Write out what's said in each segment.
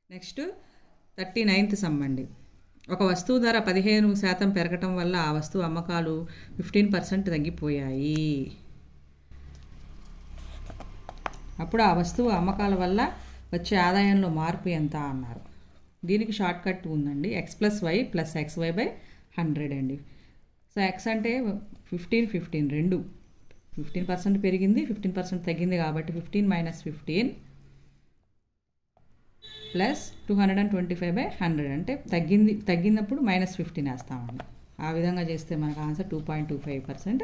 Next 39th some అండి. ఒక వస్తువు ధర 15% పెరగటం వల్ల ఆ వస్తువు అమ్మకాలు 15% తగ్గిపోయాయి. అప్పుడు ఆ వస్తువు అమ్మకాల వల్ల వచ్చే ఆదాయంలో మార్పు ఎంత అన్నారు. దీనికి షార్ట్ కట్ ఉందండి. x+y + xy/100 అండి. సో x అంటే 15 రెండు 15% పెరిగింది, 15% తగ్గింది కాబట్టి 15 - 15 ప్లస్ 225/100 అంటే తగ్గినప్పుడు -15 వేస్తామండి. ఆ విధంగా చేస్తే మనకు ఆన్సర్ 2.25%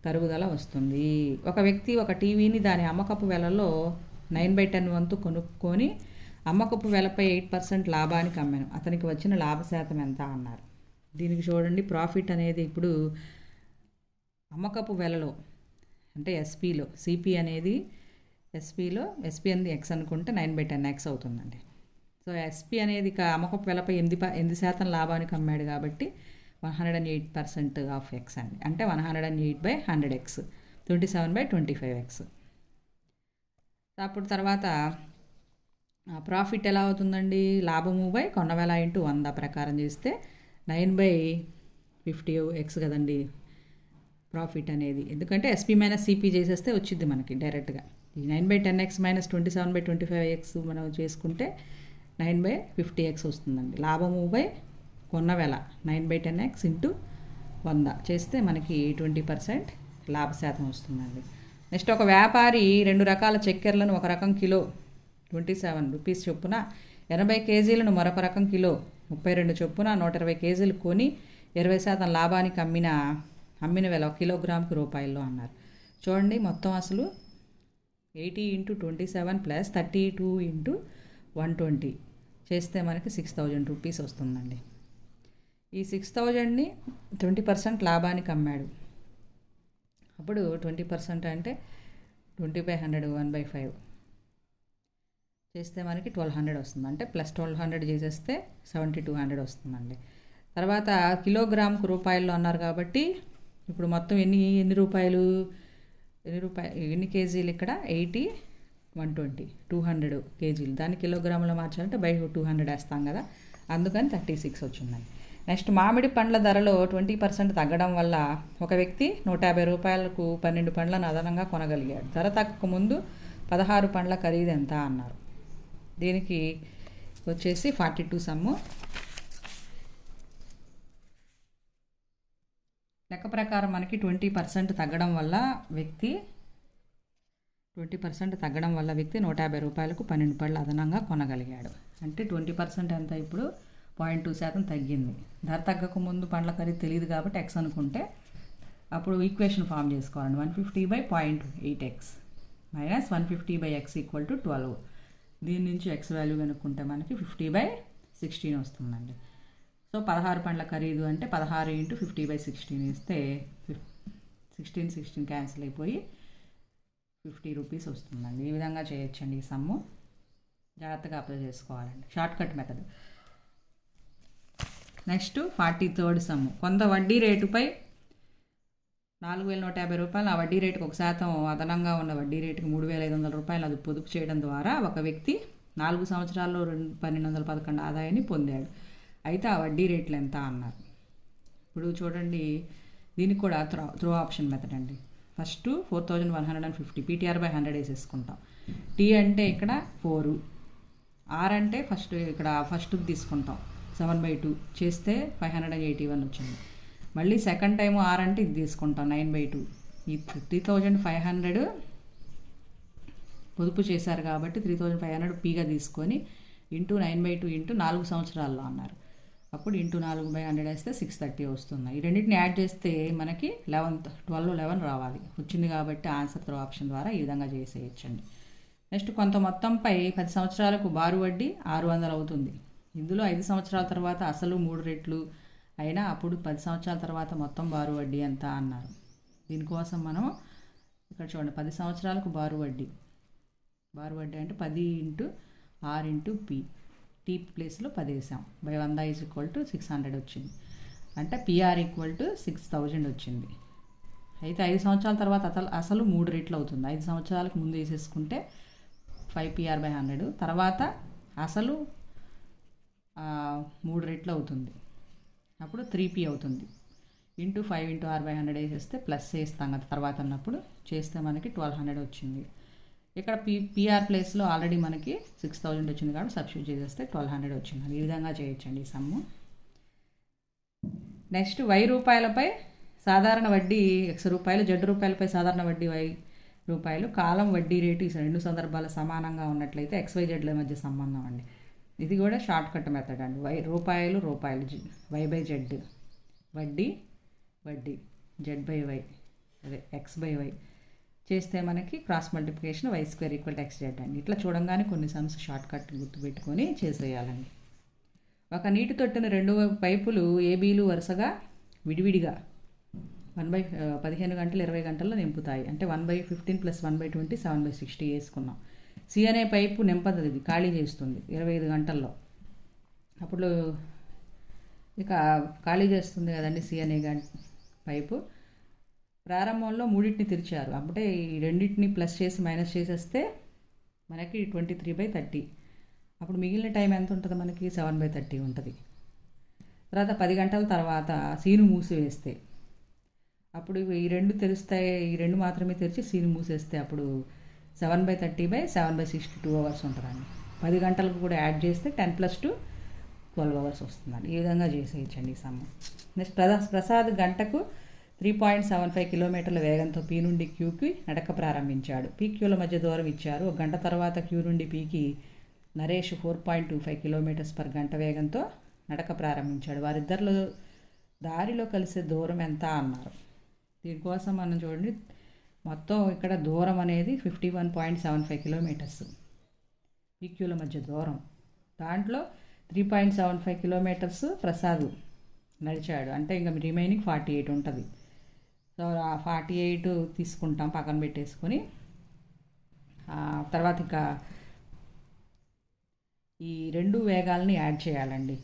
తరుగుదల వస్తుంది. ఒక వ్యక్తి ఒక టీవీని దాని అమ్మకపు వెలలో 9/10 వంతు కొనుక్కొని అమ్మకపు వెలపై 8% లాభానికి అమ్మాను. అతనికి వచ్చిన లాభ శాతం ఎంత అన్నారు. దీనికి చూడండి, ప్రాఫిట్ అనేది ఇప్పుడు అమ్మకపు వెలలో అంటే ఎస్పీలో, సిపి అనేది ఎస్పీ అనేది ఎక్స్ అనుకుంటే 9/10x అవుతుందండి. సో ఎస్పీ అనేది అమ్మకపు వెలపై 8% లాభానికి అమ్మాడు కాబట్టి 108% ఆఫ్ ఎక్స్ అండి. అంటే 108/100x 27/25x. అప్పుడు తర్వాత ప్రాఫిట్ ఎలా అవుతుందండి? లాభము బై కొన్న వెల ఇంటూ 100 ప్రకారం చేస్తే 9/50x కదండి ప్రాఫిట్ అనేది. ఎందుకంటే ఎస్పీ - సిపి చేసేస్తే వచ్చింది మనకి డైరెక్ట్గా. ఈ 9/10x - 27/25x మనం చేసుకుంటే 9/50x వస్తుందండి. లాభము బై కొన్న వెల 9/10x ఇంటూ 100 చేస్తే మనకి 20% లాభ శాతం వస్తుందండి. నెక్స్ట్, ఒక వ్యాపారి 2 రకాల చక్కెరలను ఒక రకం కిలో 27 రూపీస్ చొప్పున, 80 కేజీలను మరొక రకం కిలో 32 చొప్పున 120 కేజీలు కొని 20% లాభానికి అమ్మిన వెల 1 కిలోగ్రాముకు రూపాయల్లో అన్నారు. చూడండి, మొత్తం అసలు 80 × 27 + 32 × 120 చేస్తే మనకి 6000 రూపీస్ వస్తుందండి. ఈ 6000ని 20% లాభానికి అమ్మాడు. అప్పుడు 20% అంటే 20/100 1/5 చేస్తే మనకి 1200 వస్తుంది. అంటే +1200 చేసేస్తే 7200 వస్తుందండి. తర్వాత కిలోగ్రాముకు రూపాయల్లో అన్నారు కాబట్టి ఇప్పుడు మొత్తం ఎన్ని రూపాయలు ఎన్ని కేజీలు ఇక్కడ 80 120 200 కేజీలు. దాన్ని కిలోగ్రాములో మార్చాలంటే /200 వేస్తాం కదా, అందుకని 36 వచ్చిందండి. నెక్స్ట్, మామిడి పండ్ల ధరలో 20% తగ్గడం వల్ల ఒక వ్యక్తి 150 రూపాయలకు 12 పండ్లను అదనంగా కొనగలిగాడు. ధర తగ్గక ముందు 16 పండ్ల ఖరీదు ఎంత అన్నారు. దీనికి వచ్చేసి 42 సమ్ము. లెక్క ప్రకారం మనకి 20% తగ్గడం వల్ల వ్యక్తి 150 రూపాయలకు 12 పళ్ళు అదనంగా కొనగలిగాడు. అంటే 20% ఎంత? ఇప్పుడు 0.2% తగ్గింది. ధర తగ్గక ముందు పండ్ల ఖరీదు తెలియదు కాబట్టి x అనుకుంటే అప్పుడు ఈక్వేషన్ ఫామ్ చేసుకోవాలండి. 150/0.8x - 150/x = 12. దీని నుంచి x వాల్యూ కనుక్కుంటే మనకి 50/16 వస్తుందండి. సో 16 పండ్ల ఖరీదు అంటే 16 × 50/16 వేస్తే 16 క్యాన్సిల్ అయిపోయి 50 రూపీస్ వస్తుందండి. ఈ విధంగా చేయొచ్చండి. ఈ సమ్ము జాగ్రత్తగా అప్లై చేసుకోవాలండి. Short cut method. Next 43rd సమ్ము. కొంత వడ్డీ రేటుపై 4150 రూపాయలు, ఆ వడ్డీ రేటుకు 1% అదనంగా ఉన్న వడ్డీ రేటుకు 3500 రూపాయలు అది పొదుపు చేయడం ద్వారా ఒక వ్యక్తి 4 సంవత్సరాల్లో 1211 ఆదాయాన్ని పొందాడు. అయితే ఆ వడ్డీ రేట్లు ఎంత అన్నారు. ఇప్పుడు చూడండి, దీనికి కూడా త్రో ఆప్షన్ మెథడ్ అండి. First 4150 PTR/100 వేసేసుకుంటాం. టీ అంటే ఇక్కడ 4, ఆర్ అంటే ఫస్ట్ తీసుకుంటాం 7/2 చేస్తే 581 వచ్చింది. మళ్ళీ సెకండ్ టైం ఆర్ అంటే ఇది తీసుకుంటాం 9/2. ఈ 3500 పొదుపు చేశారు కాబట్టి 3500 పీగా తీసుకొని ఇంటూ 9/2 ఇంటూ 4 సంవత్సరాల్లో అన్నారు. అప్పుడు ఇంటూ 4/100 వేస్తే 630 వస్తుంది. ఈ రెండింటిని యాడ్ చేస్తే మనకి 11 రావాలి. వచ్చింది కాబట్టి ఆన్సర్ త్రో ఆప్షన్ ద్వారా ఈ విధంగా చేసేయచ్చండి. నెక్స్ట్, కొంత మొత్తంపై 10 సంవత్సరాలకు బారు వడ్డీ 600 అవుతుంది. ఇందులో 5 సంవత్సరాల తర్వాత అసలు 3 రెట్లు అయినా అప్పుడు 10 సంవత్సరాల తర్వాత మొత్తం బారు వడ్డీ ఎంత అన్నారు. దీనికోసం మనం ఇక్కడ చూడండి, 10 సంవత్సరాలకు బారు వడ్డీ అంటే 10 × R × P. టీ ప్లేస్లో 10 వేసాం. /100 = 600 వచ్చింది. అంటే PR = 6000 వచ్చింది. అయితే 5 సంవత్సరాల తర్వాత అసలు 3 రెట్లు అవుతుంది. 5 సంవత్సరాలకు ముందు వేసేసుకుంటే 5 PR/100, తర్వాత అసలు 3 రెట్లు అవుతుంది. అప్పుడు 3p అవుతుంది. ఇంటూ 5 ఇంటూ r/100 వేసేస్తే ప్లస్ చేస్తాం కదా తర్వాత ఉన్నప్పుడు చేస్తే మనకి 1200 వచ్చింది. ఇక్కడ పిఆర్ ప్లేస్లో ఆల్రెడీ మనకి 6000 వచ్చింది కాబట్టి సబ్స్టిట్యూట్ చేసేస్తే 1200 వచ్చింది. ఈ విధంగా చేయొచ్చండి ఈ సమ్ము. నెక్స్ట్ రూపాయలపై సాధారణ వడ్డీ రూపాయలు, రూపాయలపై సాధారణ వడ్డీ రూపాయలు, కాలం వడ్డీ రేటు ఈ 2 సందర్భాలు సమానంగా ఉన్నట్లయితే XYZల మధ్య సంబంధం అండి. ఇది కూడా షార్ట్ కట్ మెథడ్ అండి. రూపాయలు Y/Z, వడ్డీ Z/Y, అదే X/Y చేస్తే మనకి క్రాస్ మల్టిప్లికేషన్ Y² = XZ అండి. ఇట్లా చూడంగానే కొన్ని సమ్స్ షార్ట్ కట్ గుర్తుపెట్టుకొని చేసేయాలండి. ఒక నీటి తొట్టిన 2 పైపులు ఏబీలు వరుసగా విడివిడిగా 15 గంటలు 20 గంటల్లో నింపుతాయి. అంటే 1/15 + 1/20 7/60 వేసుకున్నాం. సి అనే పైపు నింపదు, ఇది ఖాళీ చేస్తుంది 25 గంటల్లో. అప్పుడు ఇక ఖాళీ చేస్తుంది కదండి సి అనే పైపు. ప్రారంభంలో 3 తెరిచారు. అప్పుడే ఈ 2 ప్లస్ చేసి మైనస్ చేసేస్తే మనకి 23/30. అప్పుడు మిగిలిన టైం ఎంత ఉంటుంది మనకి 7/30 ఉంటుంది. తర్వాత 10 గంటల తర్వాత సీను మూసివేస్తే అప్పుడు ఈ 2 తెరుస్తాయి, ఈ 2 మాత్రమే తెరిచి సీను మూసేస్తే అప్పుడు 7/30/7/60 2 అవర్స్ ఉంటుందండి. 10 గంటలకు కూడా యాడ్ చేస్తే 10 + 2 12 అవర్స్ వస్తుందండి. ఈ విధంగా చేసేయచ్చండి ఈ సమ్ము. నెక్స్ట్ ప్రసాద్ గంటకు 3.75 కిలోమీటర్ల వేగంతో పి నుండి క్యూకి నడక ప్రారంభించాడు. క్యూల మధ్య దూరం ఇచ్చారు. 1 గంట తర్వాత క్యూ నుండి పీకి నరేష్ 4.25 km/గంట వేగంతో నడక ప్రారంభించాడు. వారిద్దరిలో దారిలో కలిసే దూరం ఎంత అన్నారు. దీనికోసం మనం చూడండి, మొత్తం ఇక్కడ దూరం అనేది 51.75 కిలోమీటర్స్ పీక్యూల మధ్య దూరం. దాంట్లో 3.75 కిలోమీటర్స్ ప్రసాద్ నడిచాడు. అంటే ఇంకా రిమైనింగ్ 48 ఉంటుంది. సో ఆ 48 తీసుకుంటాం, పక్కన పెట్టేసుకొని తర్వాత ఇంకా ఈ 2 వేగాలని యాడ్ చేయాలండి.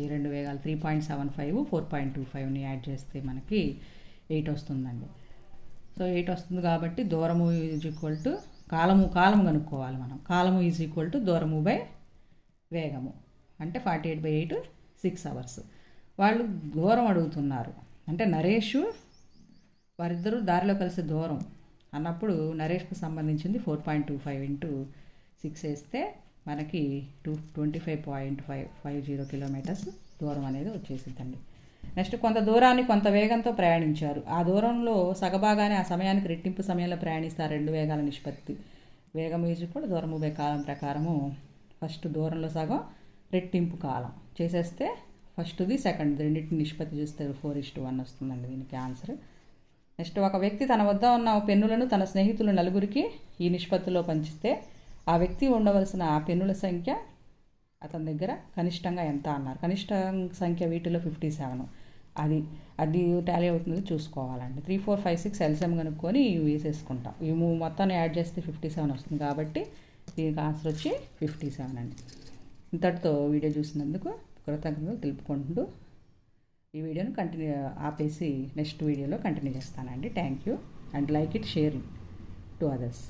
ఈ 2 వేగాలు 3.75 4.25ని యాడ్ చేస్తే మనకి 8 వస్తుందండి. సో 8 వస్తుంది కాబట్టి దూరము = కాలము కనుక్కోవాలి మనం. కాలము = దూరము బై వేగము. అంటే 48/8 6 అవర్స్. వాళ్ళు దూరం అడుగుతున్నారు. అంటే నరేష్ వారిద్దరూ దారిలో కలిసే దూరం అన్నప్పుడు నరేష్కు సంబంధించింది 4.25 × 6 వేస్తే మనకి 25.50 కిలోమీటర్స్ దూరం అనేది వచ్చేసిందండి. నెక్స్ట్ కొంత దూరాన్ని కొంత వేగంతో ప్రయాణించారు. ఆ దూరంలో సగభాగాన్ని ఆ సమయానికి రెట్టింపు సమయంలో ప్రయాణిస్తారు. 2 వేగాల నిష్పత్తి. వేగం = దూరము బై కాలం ప్రకారము ఫస్ట్ దూరంలో సగం రెట్టింపు కాలం చేసేస్తే ఫస్ట్ది సెకండ్ రెండింటిని నిష్పత్తి చూస్తే 4:1 వస్తుందండి దీనికి ఆన్సర్. నెక్స్ట్ ఒక వ్యక్తి తన వద్ద ఉన్న పెన్నులను తన స్నేహితులు 4కి ఈ నిష్పత్తిలో పంచితే ఆ వ్యక్తి ఉండవలసిన పెన్నుల సంఖ్య అతని దగ్గర కనిష్టంగా ఎంత అన్నారు. కనిష్ట సంఖ్య వీటిలో 57. అది టాలీ అవుతుందో చూసుకోవాలండి. 3, 4, 5, 6 ఎల్సిఎం కనుక్కొని వేసేసుకుంటాం. ఈ మొత్తాన్ని యాడ్ చేస్తే 57 వస్తుంది కాబట్టి దీనికి ఆన్సర్ వచ్చి 57 అండి. ఇంతటితో వీడియో చూసినందుకు కృతజ్ఞతలు తెలుపుకుంటూ ఈ వీడియోను ఆపేసి నెక్స్ట్ వీడియోలో కంటిన్యూ చేస్తానండి. Thank you and like it, share it to others.